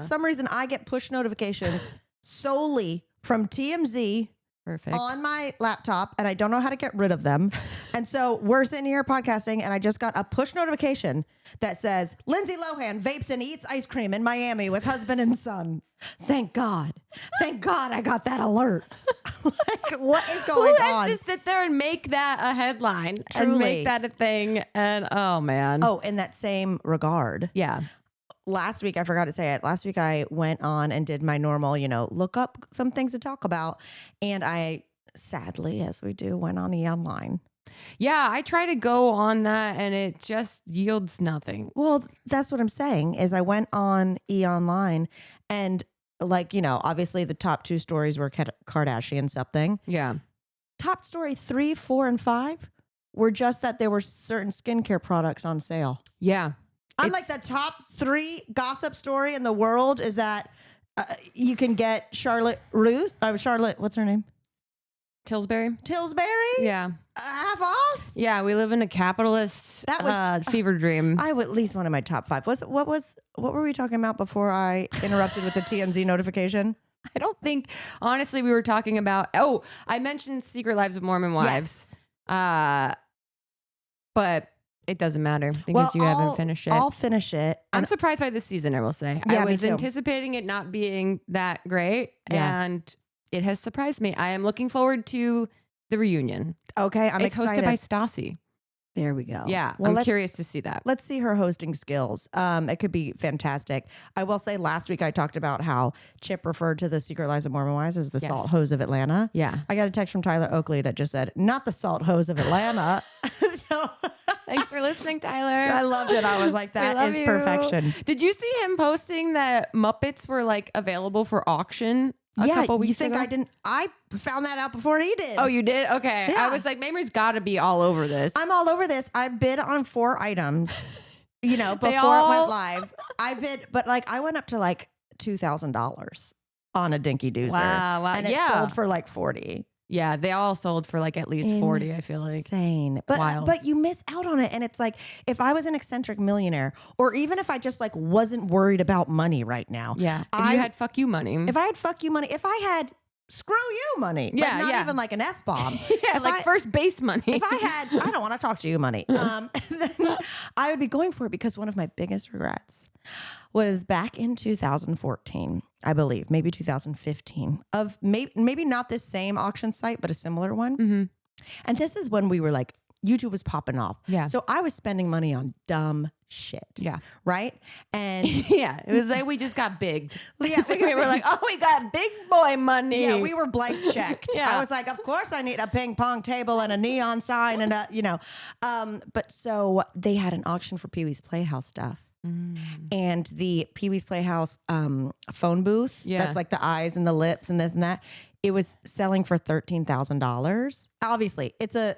some reason I get push notifications solely from TMZ. Perfect. On my laptop, and I don't know how to get rid of them. And so we're sitting here podcasting, and I just got a push notification that says, Lindsay Lohan vapes and eats ice cream in Miami with husband and son. Thank God. Thank God I got that alert. Like, what is going on? Who has to sit there and make that a headline? Truly. And make that a thing? And oh, man. Oh, in that same regard. Yeah. Last week, I forgot to say it. Last week, I went on and did my normal, look up some things to talk about. And I, sadly, as we do, went on E-Online. Yeah, I try to go on that and it just yields nothing. Well, that's what I'm saying is I went on E-Online and obviously the top 2 stories were Kardashian something. Yeah. Top story 3, 4, and 5 were just that there were certain skincare products on sale. Yeah. I'm like the top 3 gossip story in the world is that you can get Charlotte, what's her name? Tillsbury. Half Yeah. off? Yeah, we live in a capitalist fever dream. I would at least one of my top 5. What were we talking about before I interrupted with the TMZ notification? I don't think, honestly, we were talking about, I mentioned Secret Lives of Mormon Wives. Yes. But it doesn't matter because you haven't finished it. I'll finish it. I'm surprised by this season, I will say. Yeah, I was me too. anticipating it not being that great, and it has surprised me. I am looking forward to the reunion. Okay, I'm excited. It's hosted by Stassi. There we go. Yeah, well, I'm curious to see that. Let's see her hosting skills. It could be fantastic. I will say last week I talked about how Chip referred to the Secret Lives of Mormon Wives as the salt hose of Atlanta. Yeah. I got a text from Tyler Oakley that just said, not the salt hose of Atlanta. So thanks for listening, Tyler. I loved it. I was like, that is perfection. Did you see him posting that Muppets were available for auction? A couple weeks ago? I didn't? I found that out before he did. Oh, you did? Okay. Yeah. I was like, Mamrie's got to be all over this. I'm all over this. I bid on 4 items you know, before it went live. But like I went up to like $2,000 on a dinky doozer. Wow. And it sold for like 40. Yeah, they all sold for like at least 40, I feel like. Insane. Wild. But you miss out on it. And it's like, if I was an eccentric millionaire, or even if I just like wasn't worried about money right now. Yeah. If you had fuck you money. If I had fuck you money, if I had screw you money. Yeah, like not yeah. even like an F-bomb. Yeah, like first base money. If I don't want to talk to you money. Then I would be going for it, because one of my biggest regrets was back in 2014, I believe, maybe 2015, of maybe not this same auction site, but a similar one. Mm-hmm. And this is when we were like, YouTube was popping off. Yeah. So I was spending money on dumb shit. Yeah. Right? And yeah, it was like we just got bigged. Yeah, we were like, oh, we got big boy money. yeah, we were blank checked. Yeah. I was like, of course I need a ping pong table and a neon sign and but so they had an auction for Pee-wee's Playhouse stuff. And the Pee-wee's Playhouse phone booth, that's like the eyes and the lips and this and that, it was selling for $13,000. Obviously, it's a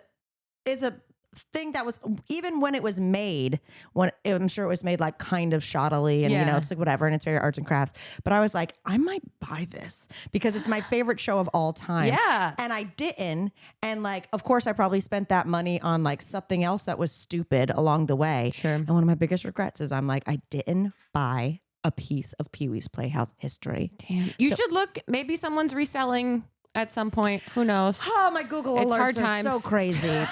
thing that was, even when it was made, I'm sure it was made like kind of shoddily and it's like whatever, and it's very arts and crafts. But I was like, I might buy this because it's my favorite show of all time. Yeah. And I didn't. And like, of course, I probably spent that money on like something else that was stupid along the way. Sure. And one of my biggest regrets is I'm like, I didn't buy a piece of Pee-wee's Playhouse history. Damn. You should look, maybe someone's reselling at some point. Who knows? Oh, my Google It's alerts hard are times. so crazy.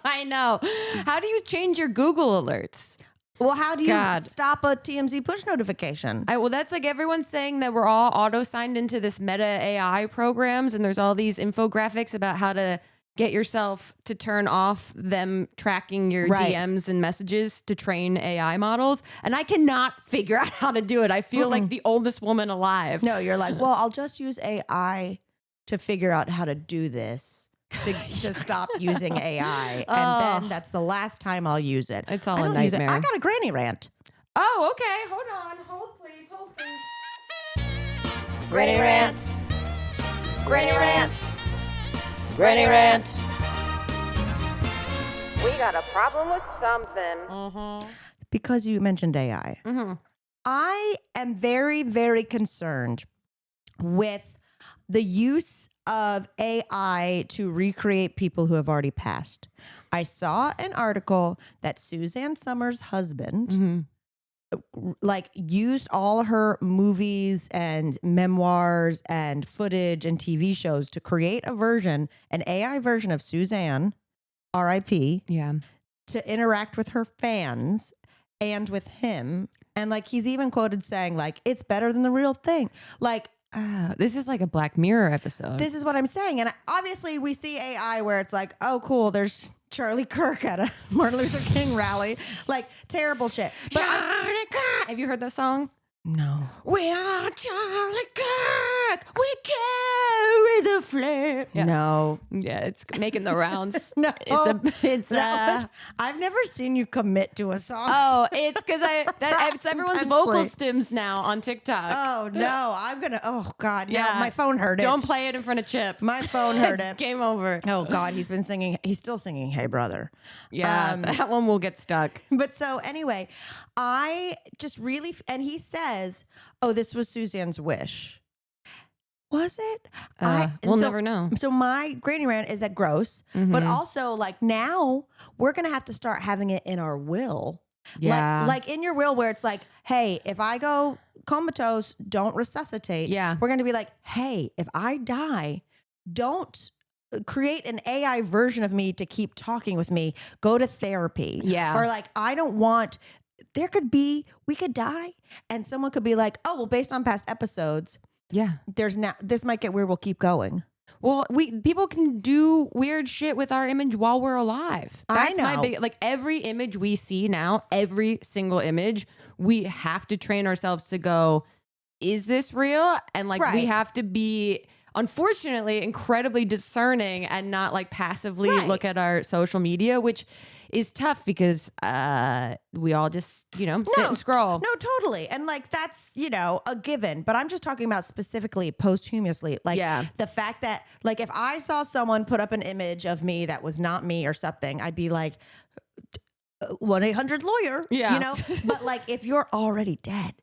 I know. How do you change your Google alerts? Well, how do you God. stop a TMZ push notification? Well, that's like everyone's saying that we're all auto signed into this Meta AI programs, and there's all these infographics about how to get yourself to turn off them tracking your DMs and messages to train AI models. And I cannot figure out how to do it. I feel like the oldest woman alive. No, you're like, well, I'll just use AI to figure out how to do this. To stop using AI. And then that's the last time I'll use it. It's all I a don't use it. nightmare. I got a granny rant. Oh, okay. Hold on. Hold, please. Granny rant. Granny rant. Granny rant. We got a problem with something. Because you mentioned AI. I am very, very concerned with the use of AI to recreate people who have already passed. I saw an article that Suzanne Somers' husband like used all her movies and memoirs and footage and TV shows to create a version, an AI version of Suzanne, R.I.P., Yeah. to interact with her fans and with him. And like he's even quoted saying like, it's better than the real thing. Like, This is like a Black Mirror episode. this is what I'm saying. And obviously we see AI where it's like, oh, cool, there's Charlie Kirk at a Martin Luther King rally. Like terrible shit. But Have you heard that song? no. We are Charlie Kirk. We carry the flame. Yeah. No. Yeah, it's making the rounds. No. It's I've never seen you commit to a song. Oh, it's because it's everyone's vocal Intensely. stims now on TikTok. Oh, no. Oh, God. Yeah. My phone heard it. Don't play it in front of Chip. My phone heard It's it. game over. Oh, God. He's still singing Hey Brother. Yeah, that one will get stuck. But so anyway, I just really, and he says, oh, this was Suzanne's wish. Was it? We'll never know. So my granny rant is that gross, but also like now we're going to have to start having it in our will. Yeah. Like in your will where it's like, hey, if I go comatose, don't resuscitate. Yeah. We're going to be like, hey, if I die, don't create an AI version of me to keep talking with me. Go to therapy. Yeah. Or like, I don't want, we could die and someone could be like, oh, well, based on past episodes, Yeah. this might get weird. We'll keep going. Well, people can do weird shit with our image while we're alive. That's I my know. big, like every image we see now, every single image, we have to train ourselves to go, is this real? And like we Right. have to be, unfortunately, incredibly discerning and not like passively Right. look at our social media, which is tough because we all just, sit and scroll. No, totally. And like, that's, a given, but I'm just talking about specifically posthumously. Like Yeah. the fact that like, if I saw someone put up an image of me that was not me or something, I'd be like, 1-800-lawyer, Yeah. you know, but like if you're already dead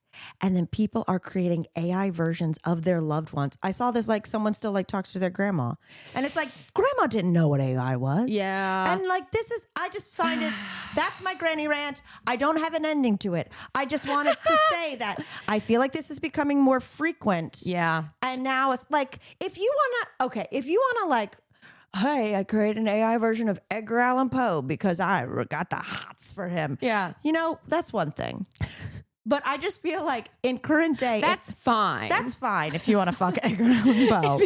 and then people are creating AI versions of their loved ones. I saw this, like someone still like talks to their grandma and it's like, grandma didn't know what AI was. Yeah. And like, I just find it, that's my granny rant. I don't have an ending to it. I just wanted to say that I feel like this is becoming more frequent. Yeah. And now it's like, if you want to like, hey, I created an AI version of Edgar Allan Poe because I got the hots for him. Yeah. You know, that's one thing. But I just feel like in current day, That's fine. that's fine if you want to fuck Edgar Allan Poe.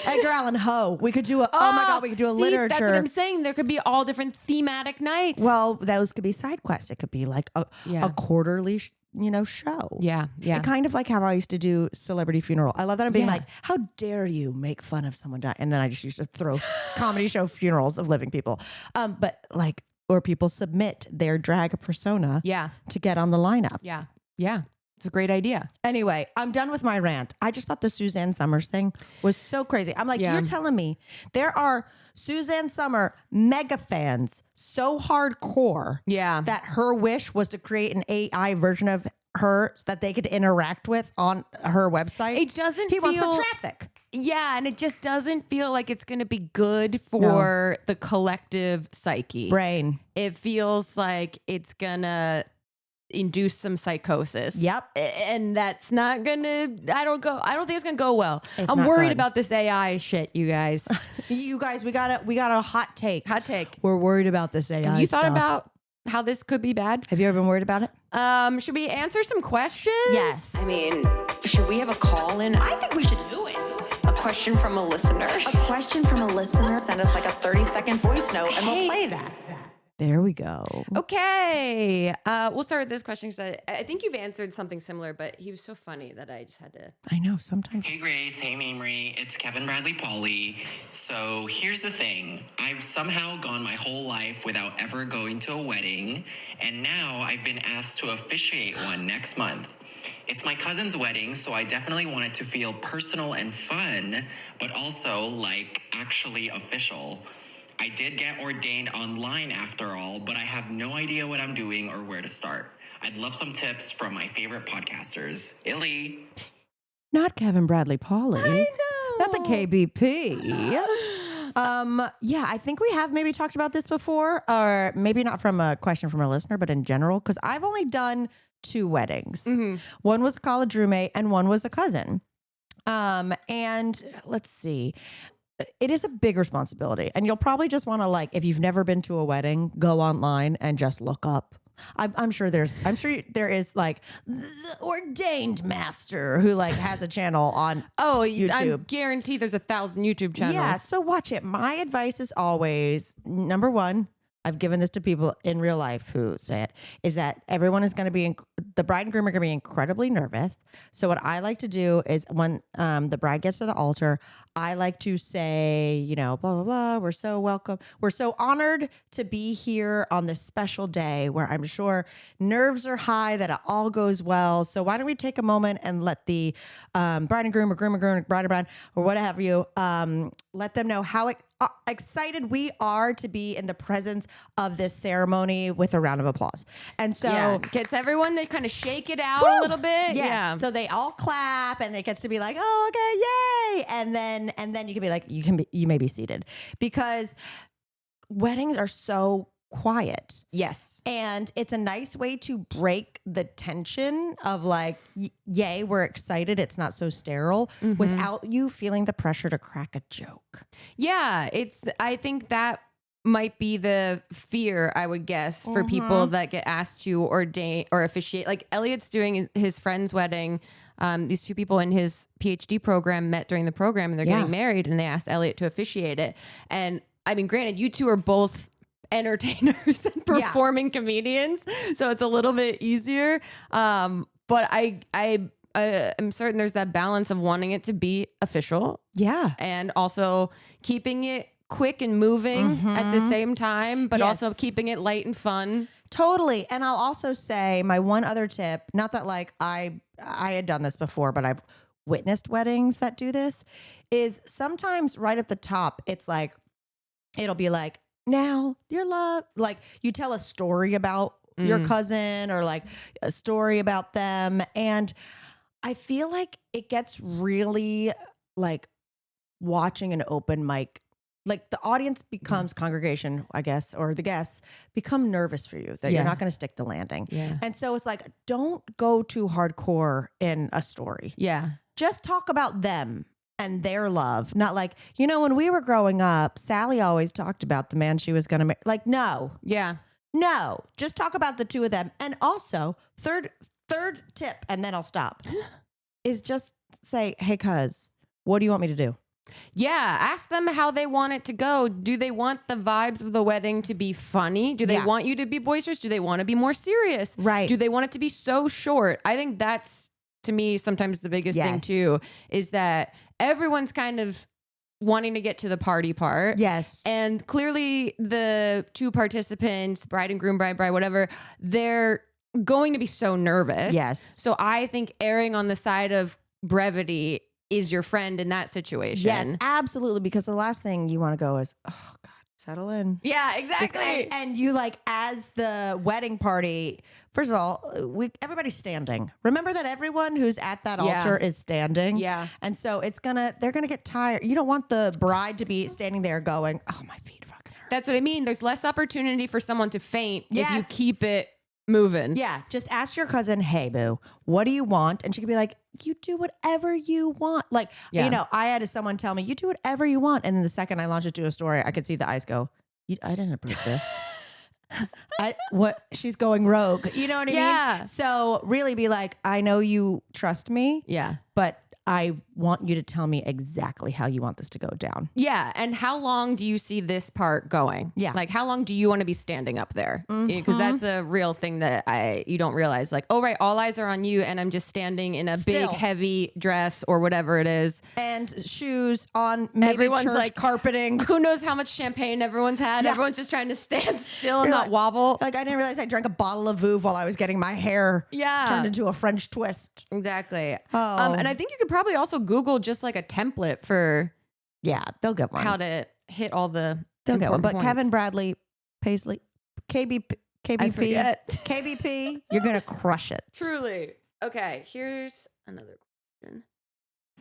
Edgar Allan Poe. We could do we could do a literature. That's what I'm saying. There could be all different thematic nights. Well, those could be side quests. It could be like a quarterly, show. Yeah. Yeah. Kind of like how I used to do Celebrity Funeral. I love that I'm being like, how dare you make fun of someone dying? And then I just used to throw comedy show funerals of living people. But like, or people submit their drag persona to get on the lineup. Yeah. Yeah. It's a great idea. Anyway, I'm done with my rant. I just thought the Suzanne Somers thing was so crazy. I'm like, you're telling me there are Suzanne Somers mega fans so hardcore that her wish was to create an AI version of her that they could interact with on her website. It doesn't He wants feel- the traffic. Yeah. And it just doesn't feel like it's going to be good for the collective psyche. Brain. It feels like it's going to induce some psychosis. Yep. And that's not going to, I don't think it's going to go well. It's I'm not worried good. about this AI shit, you guys. You guys, we got a hot take. Hot take. We're worried about this AI Have you thought stuff. about how this could be bad? Have you ever been worried about it? Should we answer some questions? Yes. I mean, should we have a call in? I think we should do it. A question from a listener? A question from a listener. Send us like a 30-second voice note and we'll play that. There we go. Okay. We'll start with this question because I think you've answered something similar, but he was so funny that I just had to. I know sometimes. Hey Grace, hey Mamrie, it's Kevin Bradley Polly. So here's the thing. I've somehow gone my whole life without ever going to a wedding, and now I've been asked to officiate one next month. It's my cousin's wedding, so I definitely want it to feel personal and fun, but also like actually official. I did get ordained online after all, but I have no idea what I'm doing or where to start. I'd love some tips from my favorite podcasters. Illy. Not Kevin Bradley Polly. I know. Not the KBP. Yeah, I think we have maybe talked about this before, or maybe not from a question from a listener, but in general, because I've only done 2 weddings. Mm-hmm. One was a college roommate and one was a cousin. And let's see. It is a big responsibility. And you'll probably just want to, like, if you've never been to a wedding, go online and just look up. I'm sure there is like the ordained master who like has a channel on YouTube. I guarantee there's 1,000 YouTube channels. Yeah, so watch it. My advice is always, number one, I've given this to people in real life who say it, is that everyone is going to be, the bride and groom are going to be incredibly nervous. So what I like to do is when the bride gets to the altar, I like to say, blah, blah, blah. We're so welcome. We're so honored to be here on this special day where I'm sure nerves are high, that it all goes well. So why don't we take a moment and let the bride and groom or bride, or what have you, let them know how excited we are to be in the presence of this ceremony with a round of applause. And so gets everyone to kind of shake it out a little bit. Yeah. So they all clap and it gets to be like, oh, okay, yay. And then you can be like, you may be seated, because weddings are so quiet. Yes. And it's a nice way to break the tension of like, yay, we're excited. It's not so sterile without you feeling the pressure to crack a joke. Yeah. I think that might be the fear, I would guess, for people that get asked to ordain or officiate. Like Elliot's doing his friend's wedding. These 2 people in his PhD program met during the program and they're getting married, and they asked Elliot to officiate it. And I mean, granted, you 2 are both entertainers and performing comedians, so it's a little bit easier. But I am certain there's that balance of wanting it to be official, and also keeping it quick and moving at the same time, but also keeping it light and fun. Totally. And I'll also say my one other tip, not that like I had done this before, but I've witnessed weddings that do this, is sometimes right at the top, it's like, it'll be like, now, dear love, like you tell a story about your cousin or like a story about them. And I feel like it gets really like watching an open mic, like the audience becomes congregation, I guess, or the guests become nervous for you that you're not going to stick the landing. Yeah. And so it's like, don't go too hardcore in a story. Yeah. Just talk about them and their love. Not like, you know, when we were growing up, Sally always talked about the man she was going to marry. Like, no, just talk about the two of them. And also third tip, and then I'll stop, is just say, hey, cuz, what do you want me to do? Yeah, ask them how they want it to go. Do they want the vibes of the wedding to be funny? Do they want you to be boisterous? Do they want to be more serious? Right. Do they want it to be so short? I think that's, to me, sometimes the biggest thing too, is that everyone's kind of wanting to get to the party part. Yes. And clearly the two participants, bride and groom, bride, whatever, they're going to be so nervous. Yes. So I think erring on the side of brevity is your friend in that situation. Yes, absolutely. Because the last thing you want to go is, oh God, settle in. Yeah, exactly. And you like, as the wedding party, first of all, everybody's standing. Remember that everyone who's at that altar is standing. Yeah. And so they're gonna get tired. You don't want the bride to be standing there going, oh, my feet fucking hurt. That's what I mean. There's less opportunity for someone to faint if you Yes. keep it moving. Yeah, just ask your cousin, hey, boo, what do you want? And she could be like, you do whatever you want. Like, you know, I had someone tell me, you do whatever you want. And then the second I launched it to a story, I could see the eyes go, I didn't approve this. She's going rogue. You know what I mean? So really be like, I know you trust me. Yeah. But I want you to tell me exactly how you want this to go down. Yeah. And how long do you see this part going? Yeah. Like, how long do you want to be standing up there? Because that's a real thing that you don't realize. Like, oh, right, all eyes are on you, and I'm just standing in a big, heavy dress or whatever it is. And shoes on, maybe everyone's church like carpeting. Who knows how much champagne everyone's had? Yeah. Everyone's just trying to stand still and You're not like- wobble. Like, I didn't realize I drank a bottle of Vouv while I was getting my hair turned into a French twist. Exactly. Oh. And I think you could probably also Google just like a template for they'll get one. how to hit all the They'll get one. But important Kevin points. Bradley Paisley, KBP, forget. KBP, you're going to crush it. Truly. Okay, here's another question.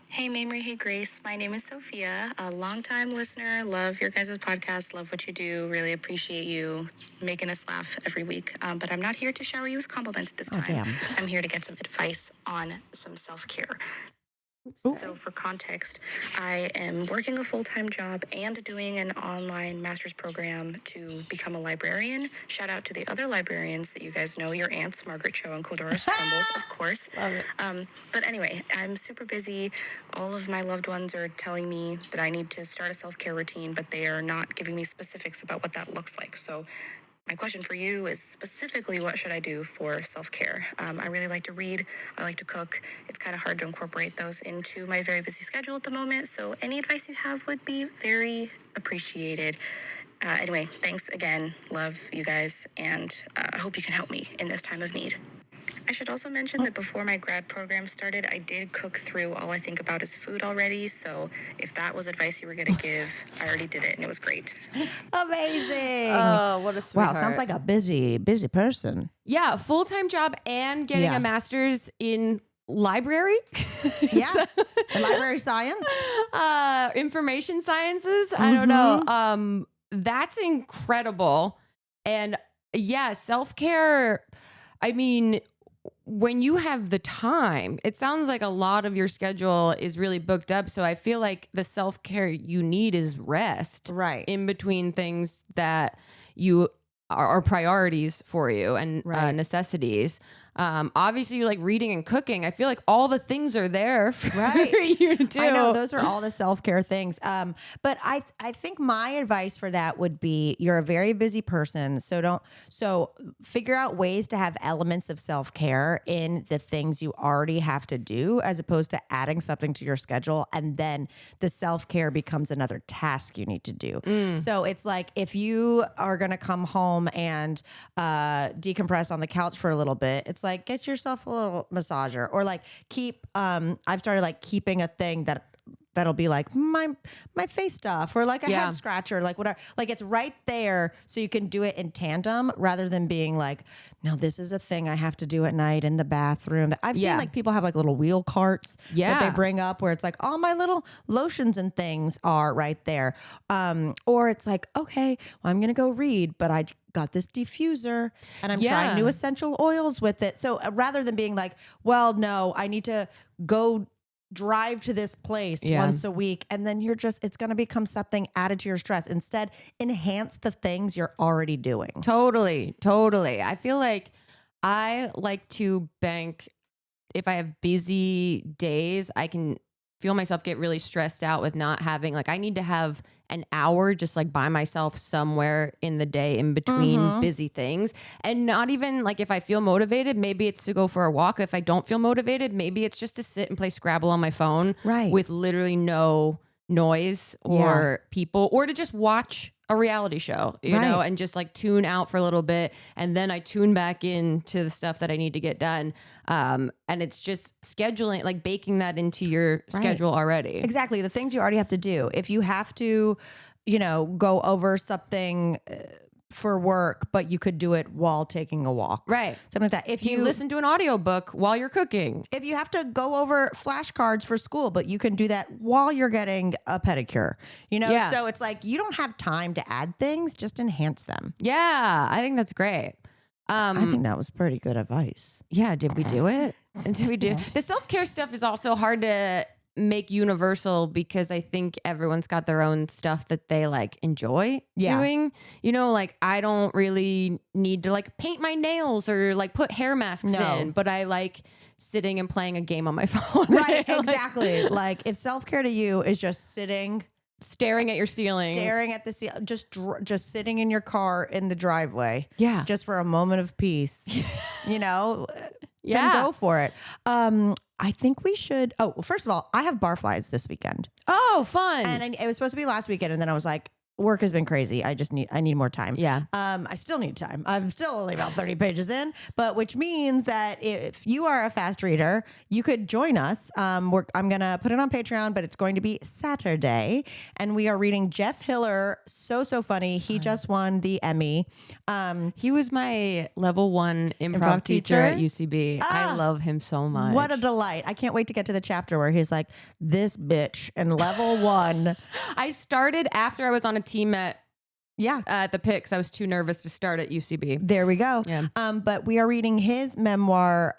Hey, Mamrie. Hey, Grace. My name is Sophia, a longtime listener. Love your guys' podcast. Love what you do. Really appreciate you making us laugh every week. But I'm not here to shower you with compliments this time. damn. I'm here to get some advice on some self-care. So for context, I am working a full-time job and doing an online master's program to become a librarian. Shout out to the other librarians that you guys know, your aunts, Margaret Cho and Clodoris Trumbles, of course. Love it. But anyway, I'm super busy. All of my loved ones are telling me that I need to start a self-care routine, but they are not giving me specifics about what that looks like. So my question for you is specifically, what should I do for self-care? I really like to read. I like to cook. It's kind of hard to incorporate those into my very busy schedule at the moment. So any advice you have would be very appreciated. Anyway, thanks again. Love you guys. And I hope you can help me in this time of need. I should also mention that before my grad program started, I did cook through All I Think About Is Food already. So if that was advice you were going to give, I already did it and it was great. Amazing. Oh, what a sweetheart. Wow, sounds like a busy person. Yeah, full-time job and getting a master's in library. Yeah. Library science. Information sciences. I don't know. That's incredible. And yeah, self-care. I mean, when you have the time, it sounds like a lot of your schedule is really booked up. So I feel like the self-care you need is rest. Right. In between things that you are priorities for you and necessities. Obviously, like reading and cooking, I feel like all the things are there for you to do. I know those are all the self-care things. But I think my advice for that would be, you're a very busy person. So figure out ways to have elements of self-care in the things you already have to do, as opposed to adding something to your schedule. And then the self-care becomes another task you need to do. So it's like, if you are going to come home and decompress on the couch for a little bit, it's like, get yourself a little massager, or like I've started like keeping a thing that that'll be like my face stuff or like a head scratcher, like whatever. Like it's right there, so you can do it in tandem rather than being like, no, this is a thing I have to do at night in the bathroom. I've seen like people have like little wheel carts that they bring up where it's like all my little lotions and things are right there. Or it's like, okay, well, I'm gonna go read, but I got this diffuser and I'm trying new essential oils with it. So rather than being like, well, no, I need to go drive to this place once a week, and then it's going to become something added to your stress. Instead, enhance the things you're already doing. Totally. I feel like I like to bank, if I have busy days, I can feel myself get really stressed out with not having, like, I need to have an hour just like by myself somewhere in the day in between busy things. And not even like if I feel motivated, maybe it's to go for a walk. If I don't feel motivated, maybe it's just to sit and play Scrabble on my phone with literally no noise or people, or to just watch a reality show, you know, and just like tune out for a little bit. And then I tune back into the stuff that I need to get done. And it's just scheduling, like baking that into your schedule already. Exactly. The things you already have to do. If you have to, you know, go over something for work, but you could do it while taking a walk. Right. Something like that. If you listen to an audiobook while you're cooking. If you have to go over flashcards for school, but you can do that while you're getting a pedicure, you know? Yeah. So it's like, you don't have time to add things, just enhance them. Yeah. I think that's great. I think that was pretty good advice. Yeah. Did we do it? Did we do the self-care stuff is also hard to make universal because I think everyone's got their own stuff that they like enjoy doing. You know, like I don't really need to like paint my nails or like put hair masks in, but I like sitting and playing a game on my phone. Right, exactly. Like if self-care to you is just staring at your ceiling, staring at the ceiling, just sitting in your car in the driveway. Yeah. Just for a moment of peace, you know, then go for it. I think we should. Oh, well, first of all, I have barflies this weekend. Oh, fun. And it was supposed to be last weekend. And then I was like, work has been crazy. I need more time. Yeah. I still need time. I'm still only about 30 pages in, but which means that if you are a fast reader, you could join us. I'm going to put it on Patreon, but it's going to be Saturday. And we are reading Jeff Hiller. So funny. He just won the Emmy. He was my level 1 improv teacher at UCB. I love him so much. What a delight. I can't wait to get to the chapter where he's like, this bitch in level 1. I started after I was on a team at the Picks. I was too nervous to start at UCB. There we go. Yeah. But we are reading his memoir,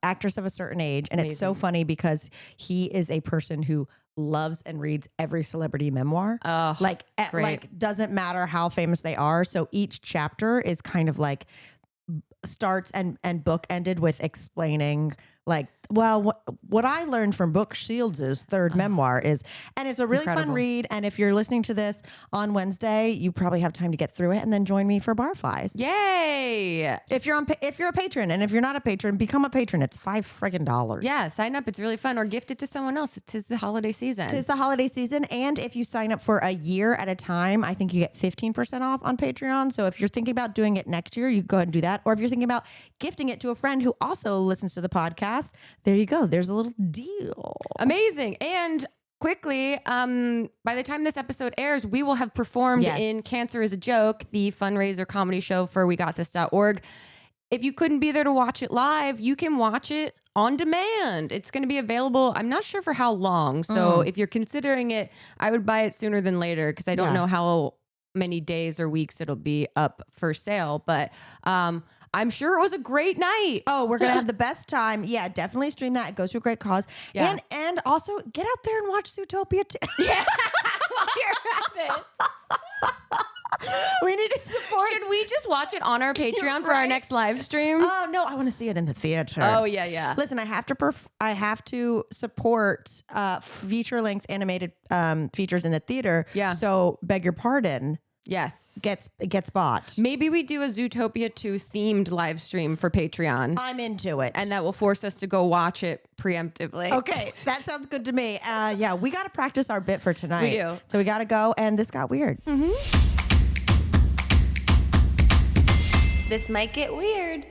Actress of a Certain Age. And It's so funny because he is a person who loves and reads every celebrity memoir. Like doesn't matter how famous they are. So each chapter is kind of like starts and book ended with explaining like, well, what I learned from Brooke Shields' third memoir is, and it's a really fun read. And if you're listening to this on Wednesday, you probably have time to get through it and then join me for Barflies. Yay! If you're a patron, and if you're not a patron, become a patron. It's $5 Yeah, sign up. It's really fun, or gift it to someone else. Tis the holiday season. Tis the holiday season, and if you sign up for a year at a time, I think you get 15% off on Patreon. So if you're thinking about doing it next year, you go ahead and do that. Or if you're thinking about gifting it to a friend who also listens to the podcast, there you go. There's a little deal. Amazing. And quickly, by the time this episode airs, we will have performed in Cancer is a Joke, the fundraiser comedy show for WeGotThis.org. If you couldn't be there to watch it live, you can watch it on demand. It's going to be available. I'm not sure for how long. So if you're considering it, I would buy it sooner than later because I don't know how many days or weeks it'll be up for sale. But I'm sure it was a great night. Oh, we're going to have the best time. Yeah, definitely stream that. It goes to a great cause. Yeah. And also get out there and watch Zootopia too. Yeah, while you're at it. We need to support. Should we just watch it on our Patreon for our next live stream? Oh, no, I want to see it in the theater. Oh, yeah. Listen, I have to support feature-length animated features in the theater. Yeah. So, beg your pardon. Yes. Gets bought. Maybe we do a Zootopia 2 themed live stream for Patreon. I'm into it. And that will force us to go watch it preemptively. Okay, that sounds good to me. Yeah, we got to practice our bit for tonight. We do. So we got to go, and this got weird. This might get weird.